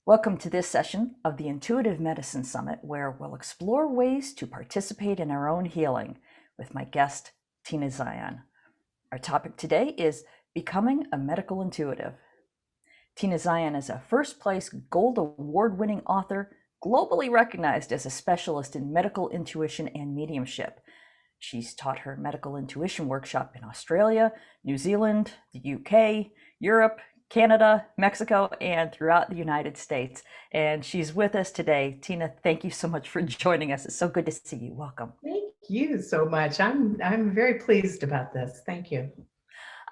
Welcome to this session of the Intuitive Medicine Summit, where we'll explore ways to participate in our own healing with my guest, Tina Zion. Our topic today is becoming a medical intuitive. Tina Zion is a first-place Gold Award-winning author, globally recognized as a specialist in medical intuition and mediumship. She's taught her medical intuition workshop in Australia, New Zealand, the UK, Europe, Canada, Mexico, and throughout the United States. And she's with us today. Tina, thank you so much for joining us. It's so good to see you. Welcome. Thank you so much. I'm very pleased about this. Thank you.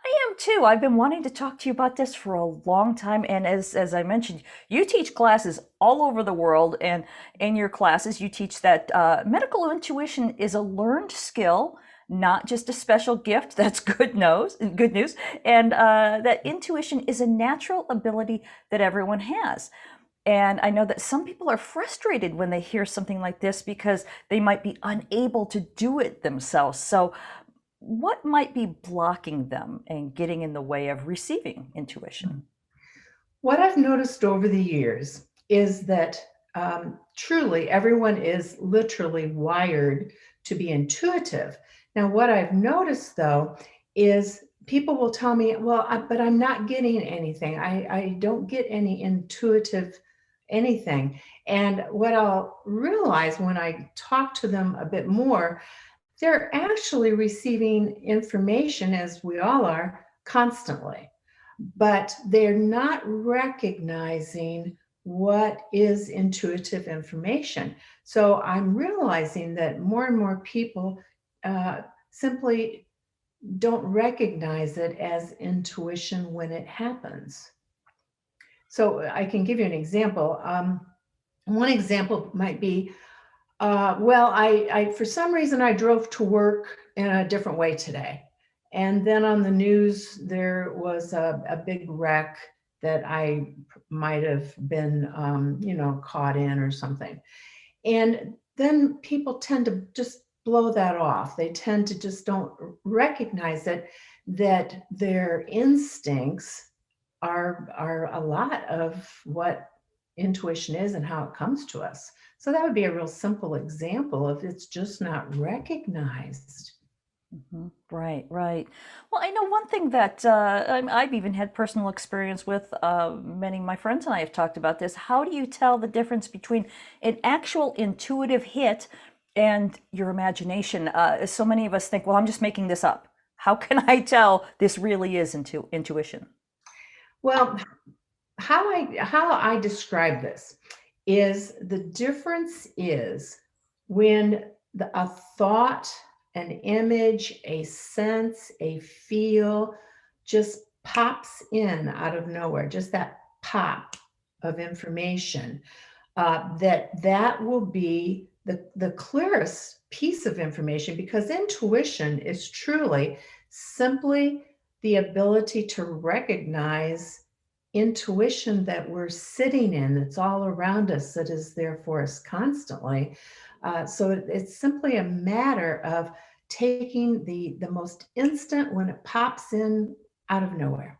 I am too. I've been wanting to talk to you about this for a long time. And as I mentioned, you teach classes all over the world. And in your classes, you teach that medical intuition is a learned skill, not just a special gift. That's good news. And that intuition is a natural ability that everyone has. And I know that some people are frustrated when they hear something like this because they might be unable to do it themselves. So what might be blocking them and getting in the way of receiving intuition? What I've noticed over the years is that truly everyone is literally wired to be intuitive. Now, what I've noticed though is people will tell me, well, but I'm not getting anything. I don't get any intuitive anything. And what I'll realize when I talk to them a bit more, they're actually receiving information, as we all are, constantly, but they're not recognizing what is intuitive information. So I'm realizing that more and more people simply don't recognize it as intuition when it happens. So I can give you an example. One example might be, well, I for some reason I drove to work in a different way today. And then on the news, there was a big wreck that I might have been, caught in or something. And then people tend to just blow that off. They tend to just don't recognize it, that their instincts are a lot of what intuition is and how it comes to us. So that would be a real simple example of it's just not recognized. Right, right. Well, I know one thing that I've even had personal experience with. Many of my friends and I have talked about this. How do you tell the difference between an actual intuitive hit and your imagination? So many of us think, well, I'm just making this up. How can I tell this really is intuition? Well, how I describe this is the difference is when a thought, an image, a sense, a feel just pops in out of nowhere, just that pop of information, that will be the clearest piece of information, because intuition is truly simply the ability to recognize intuition that we're sitting in, that's all around us, that is there for us constantly. So it's simply a matter of taking the most instant when it pops in out of nowhere.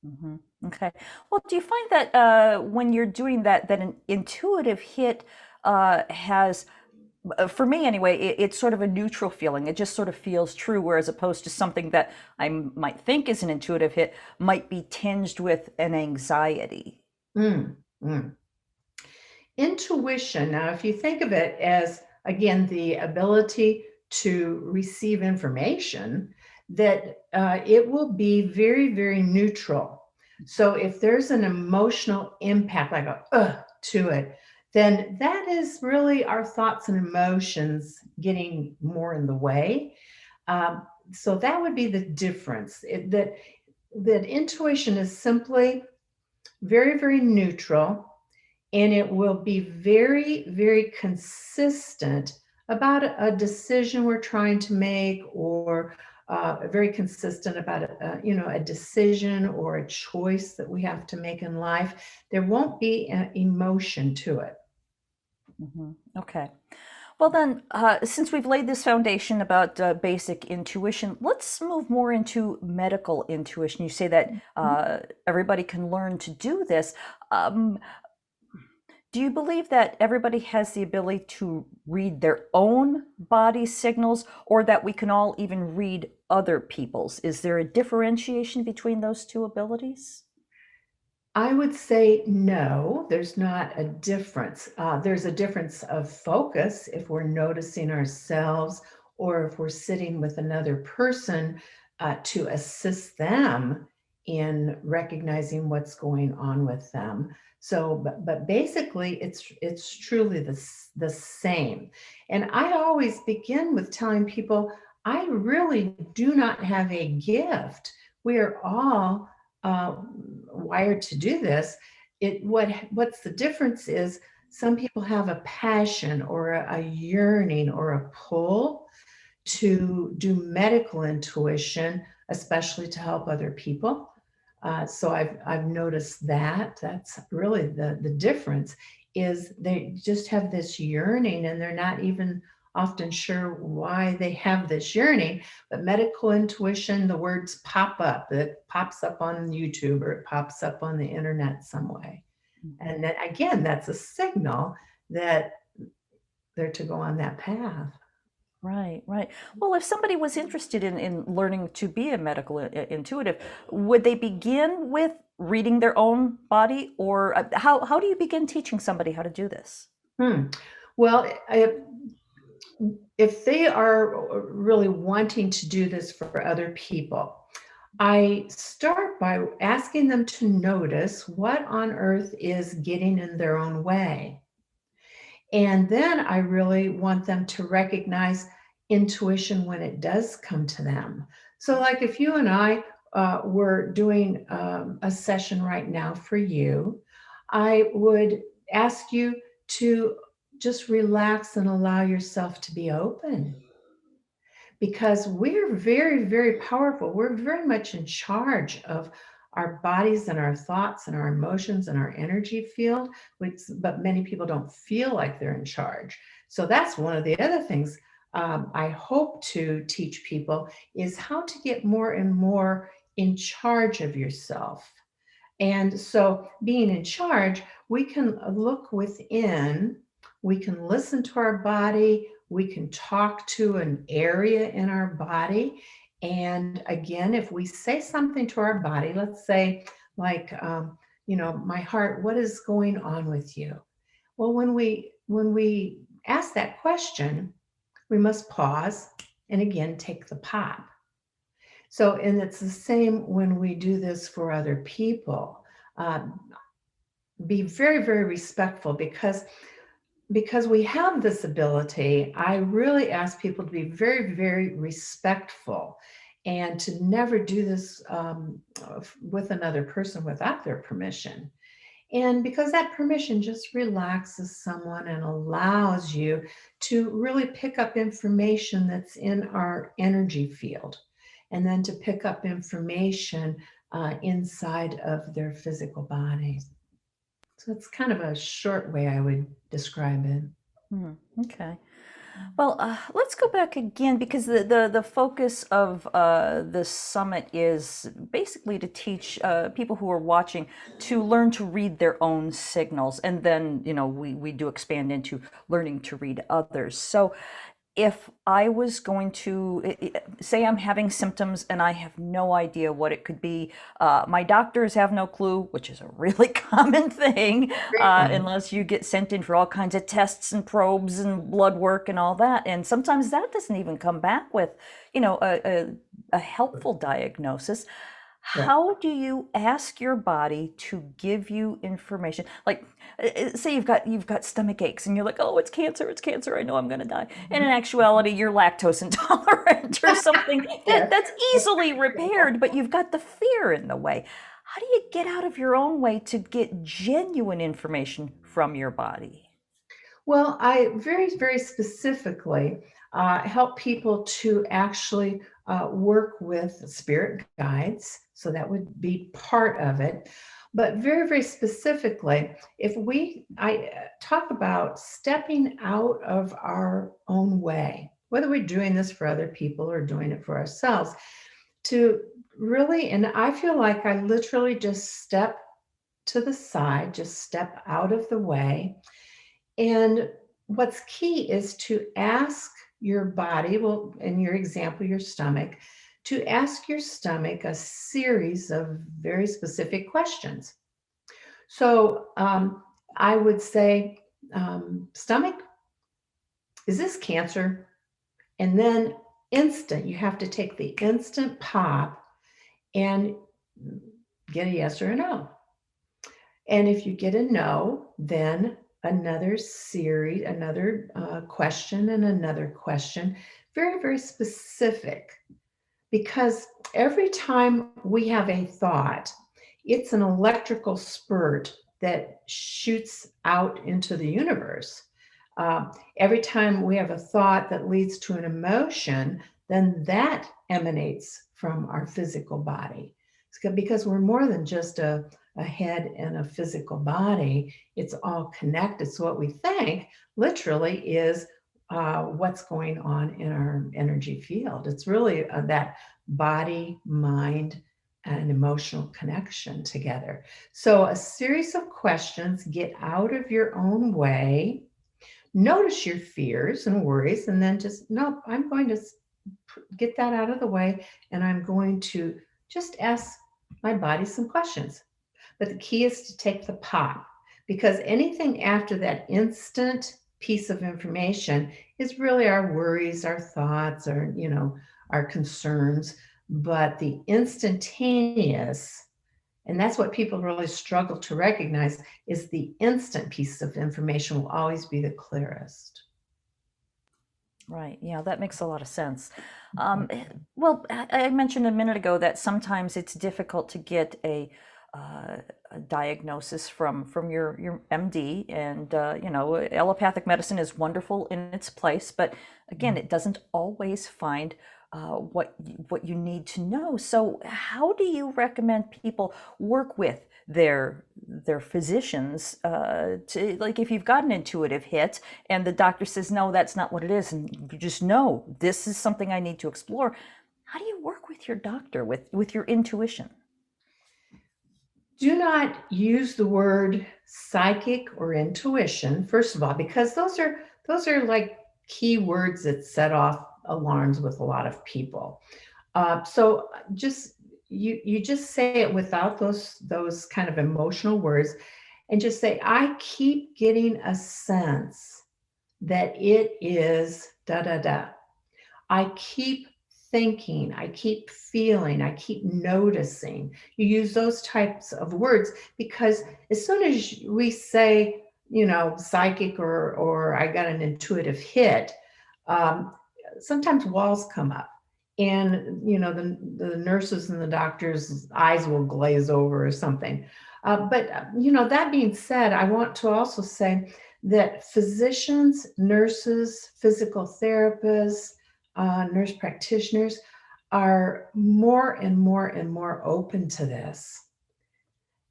hmm Okay. Well, do you find that when you're doing that, that an intuitive hit has, for me anyway, it's sort of a neutral feeling. It just sort of feels true, whereas opposed to something that I might think is an intuitive hit might be tinged with an anxiety. Mm, mm. Intuition, now, if you think of it as, again, the ability to receive information, that it will be very, very neutral. So if there's an emotional impact, like a to it, then that is really our thoughts and emotions getting more in the way. So that would be the difference. That intuition is simply very, very neutral, and it will be very, very consistent about a decision we're trying to make, or very consistent about a decision or a choice that we have to make in life. There won't be an emotion to it. Okay. Well, then, since we've laid this foundation about basic intuition, let's move more into medical intuition. You say that everybody can learn to do this. Um, do you believe that everybody has the ability to read their own body signals, or that we can all even read other people's? Is there a differentiation between those two abilities? I would say no, there's not a difference. There's a difference of focus if we're noticing ourselves or if we're sitting with another person to assist them in recognizing what's going on with them. So, but basically, it's truly the same. And I always begin with telling people, I really do not have a gift. We are all wired to do this. What's the difference is some people have a passion or a yearning or a pull to do medical intuition, especially to help other people. So I've noticed that that's really the difference is they just have this yearning and they're not even often sure why they have this yearning. But medical intuition, the words pop up. It pops up on YouTube or it pops up on the internet some way. And then again, that's a signal that they're to go on that path. Right, right. Well, if somebody was interested in learning to be a medical intuitive, would they begin with reading their own body, or how do you begin teaching somebody how to do this? Hmm. Well, if they are really wanting to do this for other people, I start by asking them to notice what on earth is getting in their own way. And then I really want them to recognize intuition when it does come to them. So, like if you and I were doing a session right now for you, I would ask you to just relax and allow yourself to be open because we're very, very powerful. We're very much in charge of our bodies and our thoughts and our emotions and our energy field, but many people don't feel like they're in charge. So that's one of the other things I hope to teach people is how to get more and more in charge of yourself. And so, being in charge, we can look within, we can listen to our body, we can talk to an area in our body. And again, if we say something to our body, let's say, like, my heart, what is going on with you? Well, when we ask that question, we must pause and again take the pop. So, and it's the same when we do this for other people. Uh, be very, very respectful because we have this ability. I really ask people to be very, very respectful and to never do this with another person without their permission. And because that permission just relaxes someone and allows you to really pick up information that's in our energy field, and then to pick up information inside of their physical bodies. So it's kind of a short way I would describe it. Hmm, okay. Well, let's go back again because the focus of this summit is basically to teach people who are watching to learn to read their own signals. And then, we do expand into learning to read others. So if I was going to say I'm having symptoms and I have no idea what it could be, my doctors have no clue, which is a really common thing, Very common. unless you get sent in for all kinds of tests and probes and blood work and all that. And sometimes that doesn't even come back with, a helpful diagnosis. Correct. How do you ask your body to give you information? Like, say you've got stomach aches, and you're like, "Oh, it's cancer! It's cancer! I know I'm going to die." And in actuality, you're lactose intolerant or something Yes. that's easily repaired, but you've got the fear in the way. How do you get out of your own way to get genuine information from your body? Well, I very, very specifically help people to actually work with spirit guides. So that would be part of it. But very, very specifically, if I talk about stepping out of our own way, whether we're doing this for other people or doing it for ourselves, to really, and I feel like I literally just step to the side, just step out of the way. And what's key is to ask your body, well, in your example, your stomach, to ask your stomach a series of very specific questions. So I would say, stomach, is this cancer? And then instant, you have to take the instant pop and get a yes or a no. And if you get a no, then another series, another question, and another question, very, very specific. Because every time we have a thought, it's an electrical spurt that shoots out into the universe. Every time we have a thought that leads to an emotion, then that emanates from our physical body. Because we're more than just a head and a physical body, it's all connected. So, what we think literally is what's going on in our energy field. It's really that body, mind, and emotional connection together. So, a series of questions, get out of your own way, notice your fears and worries, and then just, no, I'm going to get that out of the way, and I'm going to just ask my body some questions. But the key is to take the pop, because anything after that instant piece of information is really our worries, our thoughts, our concerns. But the instantaneous, and that's what people really struggle to recognize, is the instant piece of information will always be the clearest. Right. Yeah, that makes a lot of sense. Mhm. Well, I mentioned a minute ago that sometimes it's difficult to get a diagnosis from your MD, and allopathic medicine is wonderful in its place, but again, it doesn't always find what you need to know. So, how do you recommend people work with their physicians to, like, if you've got an intuitive hit and the doctor says no, that's not what it is, and you just know this is something I need to explore, how do you work with your doctor with your intuition? Do not use the word psychic or intuition, first of all, because those are like key words that set off alarms with a lot of people. So just you just say it without those kind of emotional words, and just say, I keep getting a sense that it is da da da. I keep thinking, I keep feeling, I keep noticing. You use those types of words, because as soon as we say, psychic, or I got an intuitive hit, um, sometimes walls come up. And the nurses and the doctors' eyes will glaze over or something. But that being said, I want to also say that physicians, nurses, physical therapists, nurse practitioners are more and more and more open to this,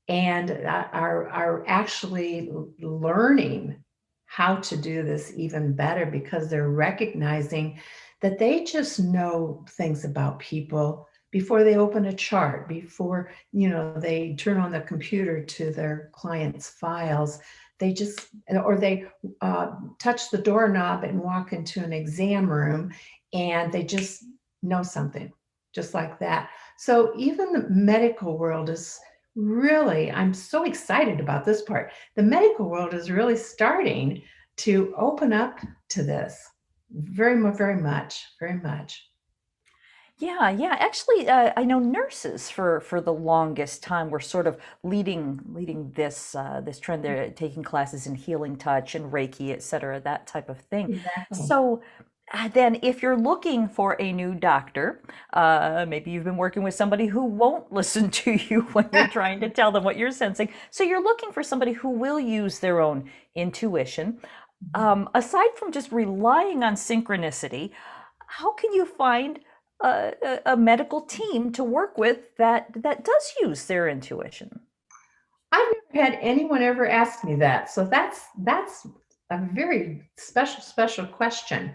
and are actually learning how to do this even better, because they're recognizing that they just know things about people before they open a chart, before they turn on the computer to their clients' files. They just, or they touch the doorknob and walk into an exam room, and they just know something just like that. So even the medical world is really, I'm so excited about this part. The medical world is really starting to open up to this very much, very much, very much. Yeah, yeah. Actually, I know nurses for the longest time were sort of leading this trend. They're taking classes in healing touch and Reiki, et cetera, that type of thing. Exactly. So then, if you're looking for a new doctor, maybe you've been working with somebody who won't listen to you when you're trying to tell them what you're sensing. So you're looking for somebody who will use their own intuition. Aside from just relying on synchronicity, how can you find a medical team to work with that does use their intuition? had anyone ever ask me that. So that's a very special question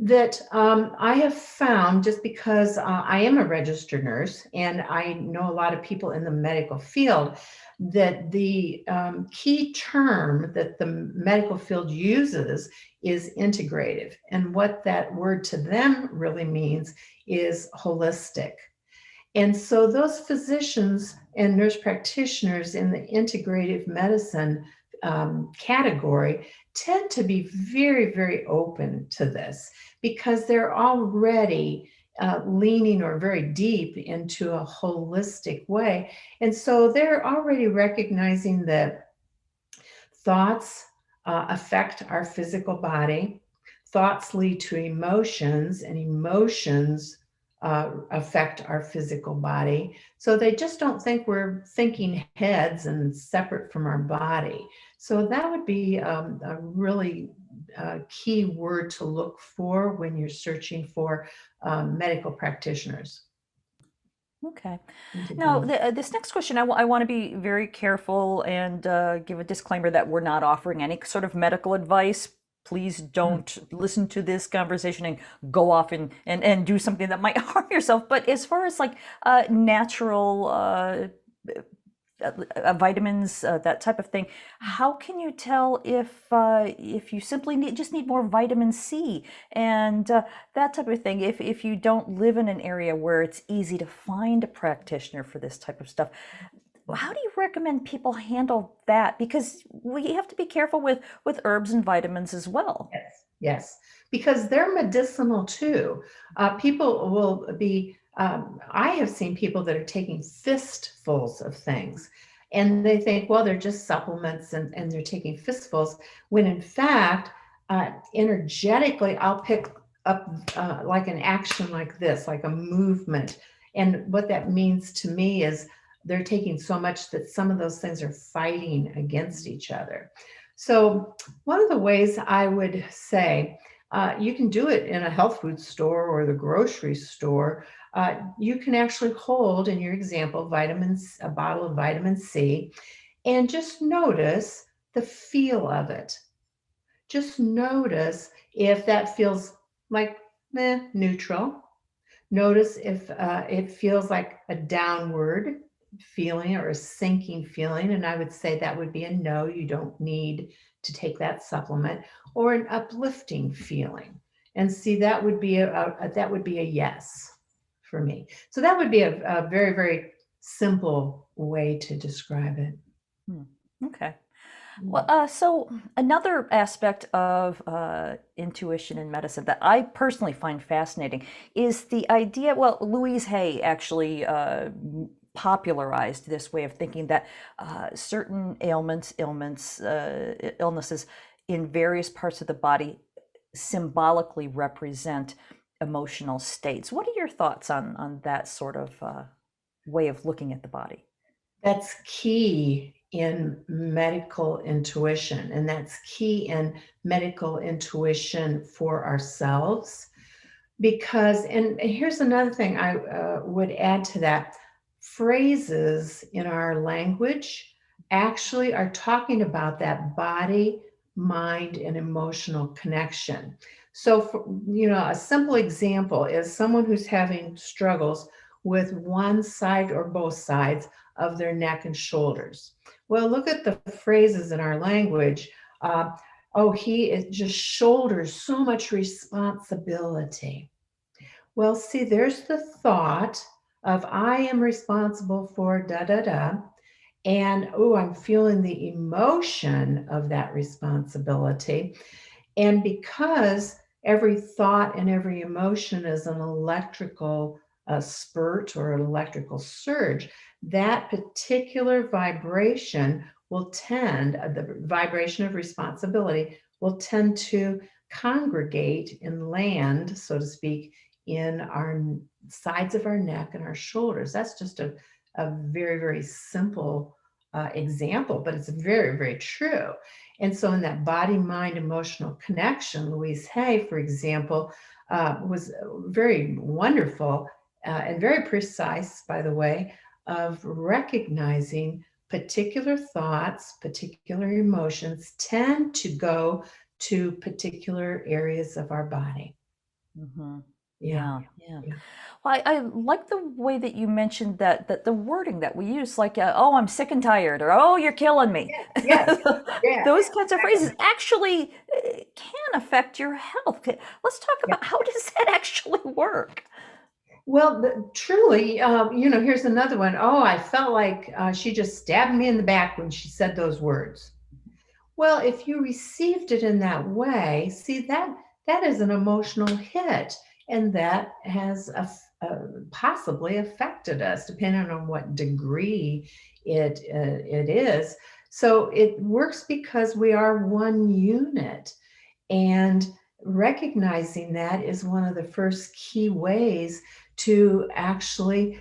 that I have found just because I am a registered nurse and I know a lot of people in the medical field that the key term that the medical field uses is integrative. And what that word to them really means is holistic. And so those physicians and nurse practitioners in the integrative medicine category tend to be very open to this because they're already leaning or very deep into a holistic way. And so they're already recognizing that thoughts affect our physical body. Thoughts lead to emotions, and emotions affect our physical body. So they just don't think we're thinking heads and separate from our body. So that would be a really key word to look for when you're searching for medical practitioners. Okay. Now, Integrative. this next question, I want to be very careful and give a disclaimer that we're not offering any sort of medical advice. Please Mm. don't listen to this conversation and go off and do something that might harm yourself. But as far as like natural vitamins, that type of thing. How can you tell if you simply just need more vitamin C and that type of thing? If you don't live in an area where it's easy to find a practitioner for this type of stuff, how do you recommend people handle that? Because we have to be careful with herbs and vitamins as well. Yes, yes, because they're medicinal too. People will be, I have seen people that are taking fistfuls of things and they think, well, they're just supplements and they're taking fistfuls, when in fact, energetically, I'll pick up like an action like this, like a movement. And what that means to me is they're taking so much that some of those things are fighting against each other. So one of the ways I would say you can do it in a health food store or the grocery store. You can actually hold, in your example, vitamins, a bottle of vitamin C, and just notice the feel of it. Just notice if that feels like neutral. Notice if it feels like a downward feeling or a sinking feeling, and I would say that would be a no, you don't need to take that supplement, or an uplifting feeling. And see, that would be that would be a yes for me. So that would be a very simple way to describe it. Hmm. Okay. Well, so another aspect of intuition in medicine that I personally find fascinating is the idea. Well, Louise Hay actually popularized this way of thinking that certain illnesses in various parts of the body symbolically represent emotional states. What are your thoughts on that sort of way of looking at the body? That's key in medical intuition, and that's key in medical intuition for ourselves. Because, and here's another thing I would add to that, phrases in our language actually are talking about that body, mind, and emotional connection. So, for, a simple example is someone who's having struggles with one side or both sides of their neck and shoulders. Well, look at the phrases in our language. Oh, he is just shoulders so much responsibility. Well, see, there's the thought of I am responsible for da da da. And oh, I'm feeling the emotion of that responsibility. And because every thought and every emotion is an electrical spurt or an electrical surge, that particular vibration will tend, the vibration of responsibility will tend to congregate and land, so to speak, in our sides of our neck and our shoulders. That's just a very simple example, but it's very true. And so, in that body mind emotional connection, Louise Hay, for example, was very wonderful and very precise, by the way, of recognizing particular thoughts, particular emotions tend to go to particular areas of our body. Hmm. Yeah, Yeah, yeah. yeah, Well, I like the way that you mentioned that the wording that we use, like, "Oh, I'm sick and tired," or "Oh, you're killing me." yes, yeah, Those kinds of phrases exactly. actually can affect your health. Let's talk Yeah. about how does that actually work? Well, truly, here's another one. Oh, I felt like she just stabbed me in the back when she said those words. Well, if you received it in that way, see that is an emotional hit, and that has possibly affected us, depending on what degree it is. So it works because we are one unit, and recognizing that is one of the first key ways to actually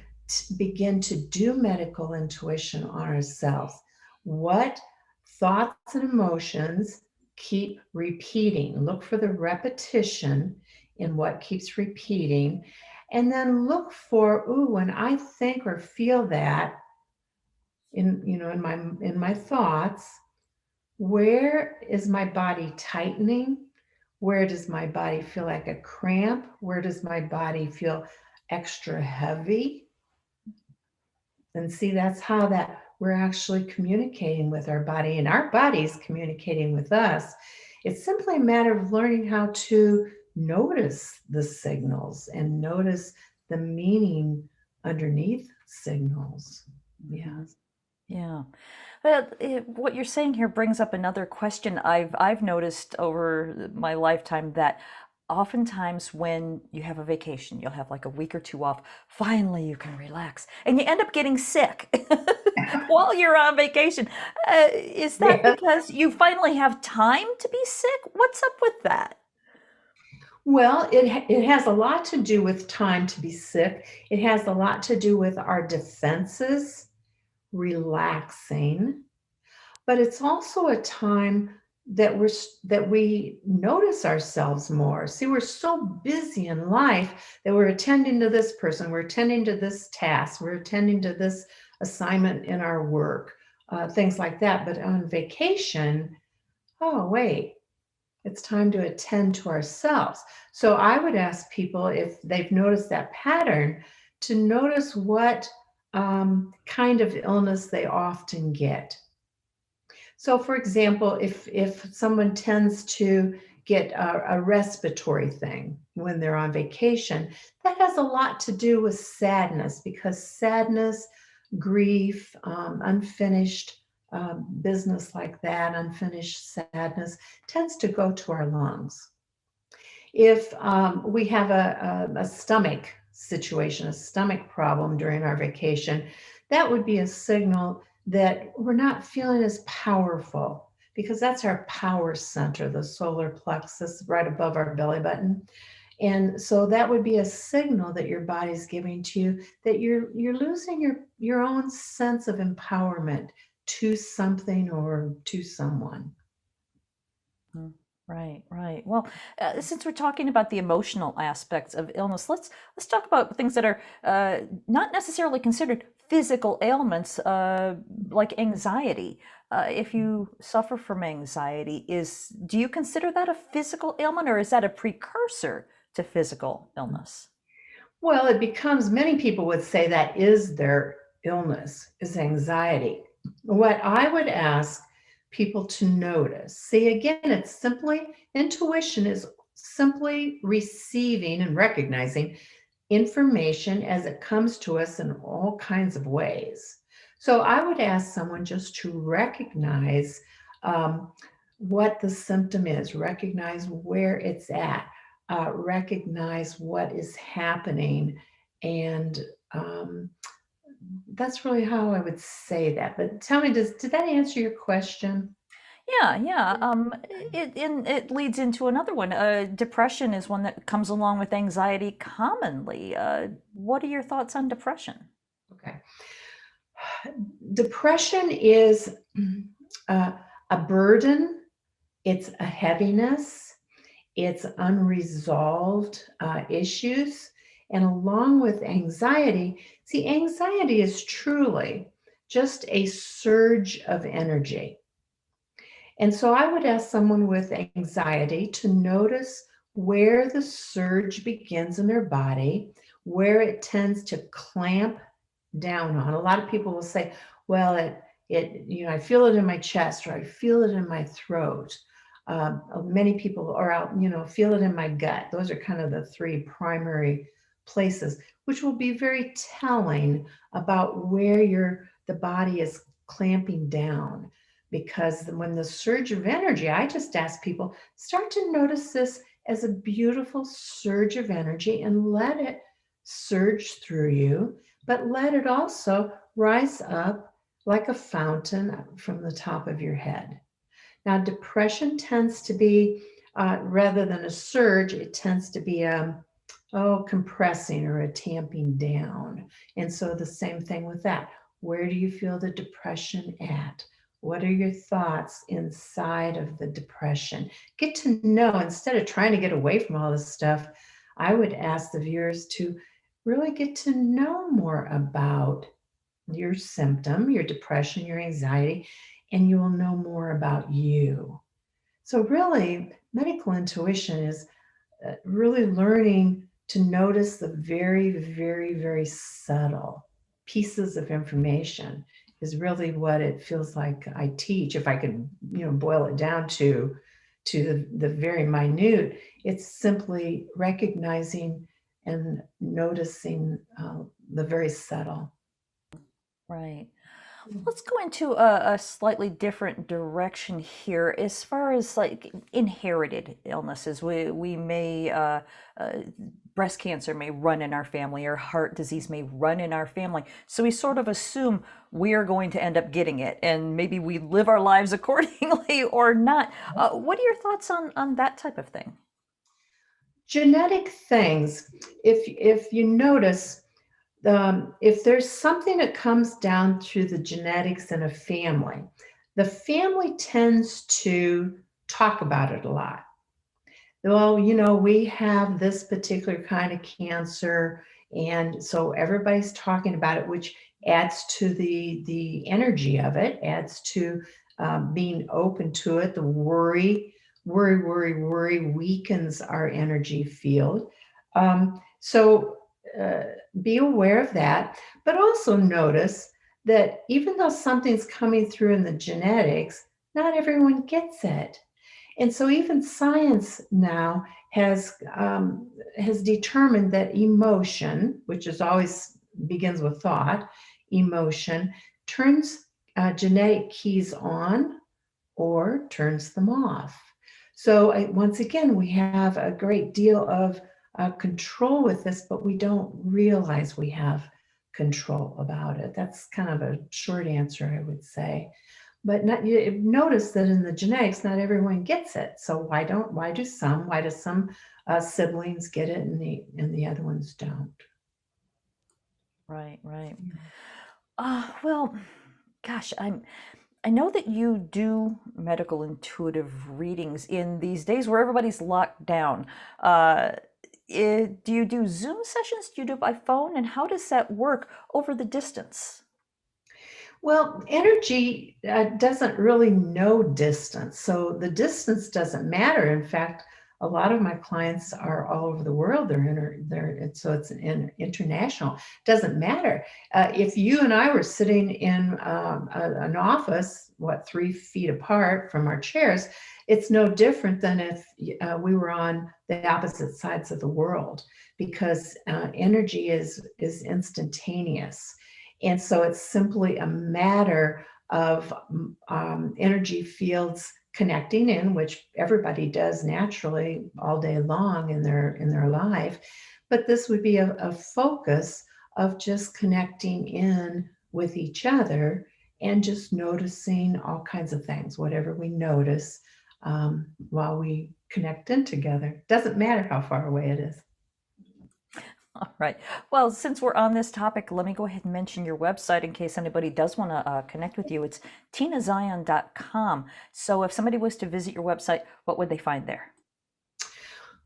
begin to do medical intuition on ourselves. What thoughts and emotions keep repeating? Look for the repetition in what keeps repeating. And then look for, ooh, when I think or feel that in my thoughts, where is my body tightening? Where does my body feel like a cramp? Where does my body feel extra heavy? And see, that's how that we're actually communicating with our body, and our body's communicating with us. It's simply a matter of learning how to notice the signals and notice the meaning underneath signals. Hmm. Yes. Yeah. What you're saying here brings up another question I've noticed over my lifetime, that oftentimes when you have a vacation, you'll have like a week or two off, finally you can relax, and you end up getting sick while you're on vacation. Is that Yeah. because you finally have time to be sick? What's up with that? Well, it has a lot to do with time to be sick. It has a lot to do with our defenses relaxing, but it's also a time that we notice ourselves more. See, we're so busy in life that we're attending to this person, we're attending to this task, we're attending to this assignment in our work, things like that. But on vacation, oh wait, it's time to attend to ourselves. So I would ask people, if they've noticed that pattern, to notice what kind of illness they often get. So, for example, if someone tends to get a respiratory thing when they're on vacation, that has a lot to do with sadness, because sadness, grief, unfinished business like that, unfinished sadness, tends to go to our lungs. If we have a stomach situation, a stomach problem during our vacation, that would be a signal that we're not feeling as powerful, because that's our power center, the solar plexus right above our belly button. And so that would be a signal that your body's giving to you that you're losing your own sense of empowerment to something or to someone. Mm. Right, right. Well, since we're talking about the emotional aspects of illness, let's talk about things that are not necessarily considered physical ailments, like anxiety. If you suffer from anxiety, is do you consider that a physical ailment, or is that a precursor to physical illness? Well, it becomes, many people would say that is their illness, is anxiety. What I would ask people to notice, see, again, it's simply intuition is simply receiving and recognizing information as it comes to us in all kinds of ways. So I would ask someone just to recognize um, what the symptom is, recognize where it's at, recognize what is happening. And that's really how I would say that. But tell me, did that answer your question? Yeah, yeah. It leads into another one. Depression is one that comes along with anxiety commonly. What are your thoughts on depression? Okay. Depression is uh, a burden, it's a heaviness, it's unresolved issues. And along with anxiety, see, anxiety is truly just a surge of energy. And so I would ask someone with anxiety to notice where the surge begins in their body, where it tends to clamp down on. A lot of people will say, well, I feel it in my chest, or I feel it in my throat. Many people, or I'll, feel it in my gut. Those are kind of the three primary places, which will be very telling about where the body is clamping down. Because when the surge of energy, I just ask people, start to notice this as a beautiful surge of energy and let it surge through you, but let it also rise up like a fountain from the top of your head. Now, depression tends to be, rather than a surge, it tends to be compressing or a tamping down. And so the same thing with that. Where do you feel the depression at? What are your thoughts inside of the depression? Get to know, instead of trying to get away from all this stuff, I would ask the viewers to really get to know more about your symptom, your depression, your anxiety, and you will know more about you. So, really, medical intuition is really learning to notice the very, very, very subtle pieces of information is really what it feels like I teach. If I could, boil it down to the very minute, it's simply recognizing and noticing the very subtle. Right. Let's go into a slightly different direction here as far as like inherited illnesses. We may, breast cancer may run in our family, or heart disease may run in our family. So we sort of assume we are going to end up getting it, and maybe we live our lives accordingly or not. What are your thoughts on that type of thing? Genetic things, if you notice, if there's something that comes down through the genetics in a family, the family tends to talk about it a lot. Well, we have this particular kind of cancer, and so everybody's talking about it, which adds to the energy of it, adds to being open to it. The worry weakens our energy field. So be aware of that, but also notice that even though something's coming through in the genetics, not everyone gets it. And so even science now has determined that emotion, which is always begins with thought, emotion turns genetic keys on or turns them off. So once again, we have a great deal of control with this, but we don't realize we have control about it. That's kind of a short answer, I would say. But you notice that in the genetics, not everyone gets it. So why do some siblings get it and the other ones don't? Right, right. Well, gosh, I know that you do medical intuitive readings in these days where everybody's locked down. Do you do Zoom sessions? Do you do it by phone? And how does that work over the distance? Well, energy doesn't really know distance. So the distance doesn't matter. In fact, a lot of my clients are all over the world. So it's international. Doesn't matter. If you and I were sitting in an office, 3 feet apart from our chairs, it's no different than if we were on the opposite sides of the world, because energy is instantaneous. And so it's simply a matter of energy fields connecting in, which everybody does naturally all day long in their life. But this would be a focus of just connecting in with each other and just noticing all kinds of things, whatever we notice while we connect in together. Doesn't matter how far away it is. All right. Well, since we're on this topic, let me go ahead and mention your website in case anybody does want to connect with you. It's tinazion.com. So if somebody was to visit your website, what would they find there?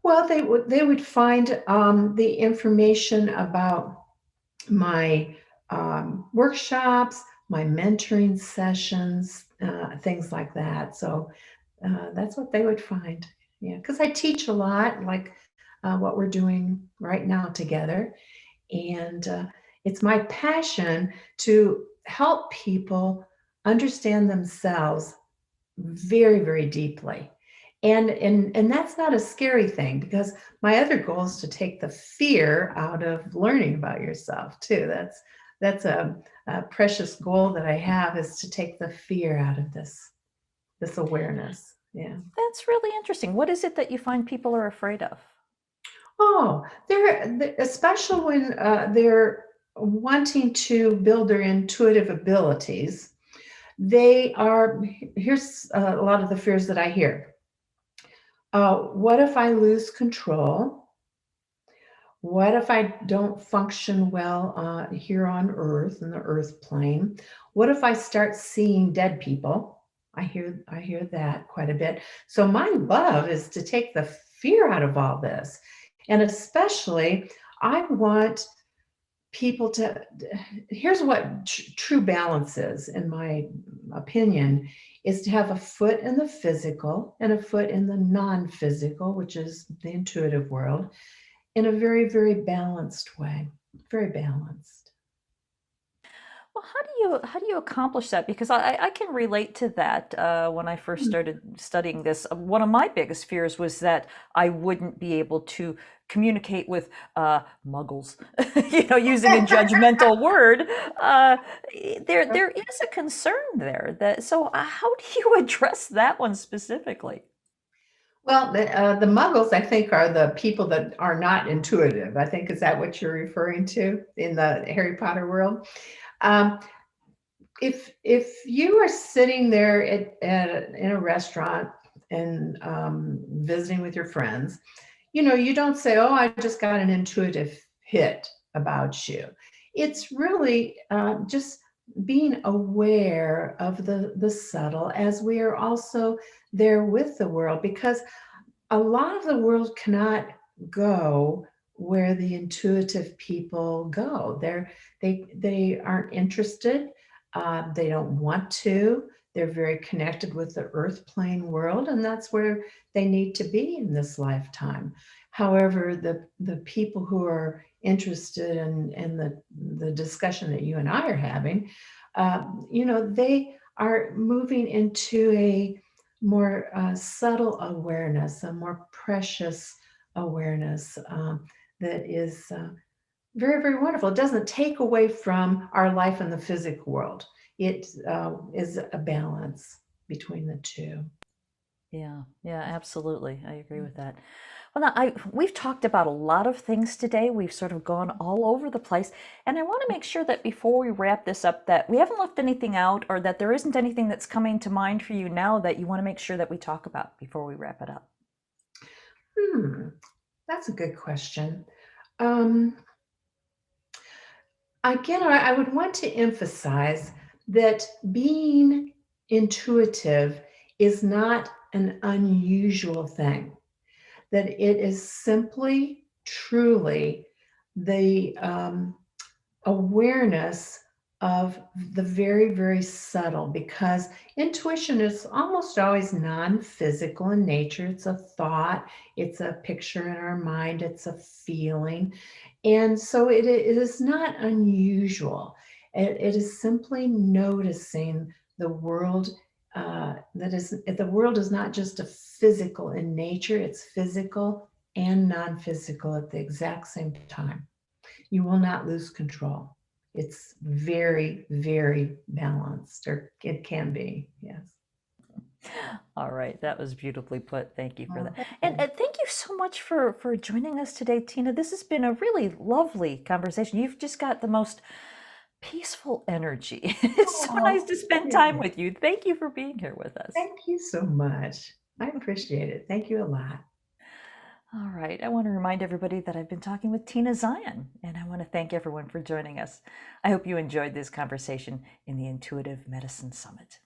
Well, they would find the information about my workshops, my mentoring sessions, things like that. So that's what they would find. Yeah, because I teach a lot, like what we're doing right now together. And it's my passion to help people understand themselves very, very deeply. And that's not a scary thing because my other goal is to take the fear out of learning about yourself too. That's a precious goal that I have, is to take the fear out of this awareness. Yeah. That's really interesting. What is it that you find people are afraid of? Oh, especially when they're wanting to build their intuitive abilities. They are, here's a lot of the fears that I hear. What if I lose control? What if I don't function well here on Earth, in the Earth plane? What if I start seeing dead people? I hear that quite a bit. So my love is to take the fear out of all this. And especially, I want people to, here's what true balance is, in my opinion, is to have a foot in the physical and a foot in the non-physical, which is the intuitive world, in a very, very balanced way. Very balanced. Well, how do you accomplish that? Because I can relate to that. When I first started studying this, one of my biggest fears was that I wouldn't be able to communicate with muggles, using a judgmental word. Uh, there is a concern there. That so, how do you address that one specifically? Well, the muggles, I think, are the people that are not intuitive. I think, is that what you're referring to in the Harry Potter world? Um, if you are sitting there in a restaurant and visiting with your friends, you don't say, "Oh, I just got an intuitive hit about you." It's really just being aware of the subtle, as we are also there with the world, because a lot of the world cannot go where the intuitive people go. They aren't interested. They don't want to. They're very connected with the earth plane world, and that's where they need to be in this lifetime. However, the people who are interested in the discussion that you and I are having, they are moving into a more subtle awareness, a more precious awareness, that is very, very wonderful. It doesn't take away from our life in the physical world. It is a balance between the two. Yeah, yeah, absolutely. I agree with that. Well, now we've talked about a lot of things today. We've sort of gone all over the place, and I want to make sure that before we wrap this up, that we haven't left anything out, or that there isn't anything that's coming to mind for you now that you want to make sure that we talk about before we wrap it up. Hmm, that's a good question. Um, Again, I would want to emphasize that being intuitive is not an unusual thing, that it is simply, truly the awareness of the very, very subtle, because intuition is almost always non-physical in nature. It's a thought, it's a picture in our mind, it's a feeling. And so it is not unusual. It is simply noticing the world. The world is not just a physical in nature, it's physical and non-physical at the exact same time. You will not lose control. It's very, very balanced, or it can be. Yes. All right, that was beautifully put. Thank you for Oh, that, thank and you. thank you so much for joining us today, Tina. This has been a really lovely conversation. You've just got the most peaceful energy. It's so nice Oh, to spend thank time you. with you. Thank you for being here with us. Thank you so much. I appreciate it. Thank you a lot. All right, I want to remind everybody that I've been talking with Tina Zion, and I want to thank everyone for joining us. I hope you enjoyed this conversation in the Intuitive Medicine Summit.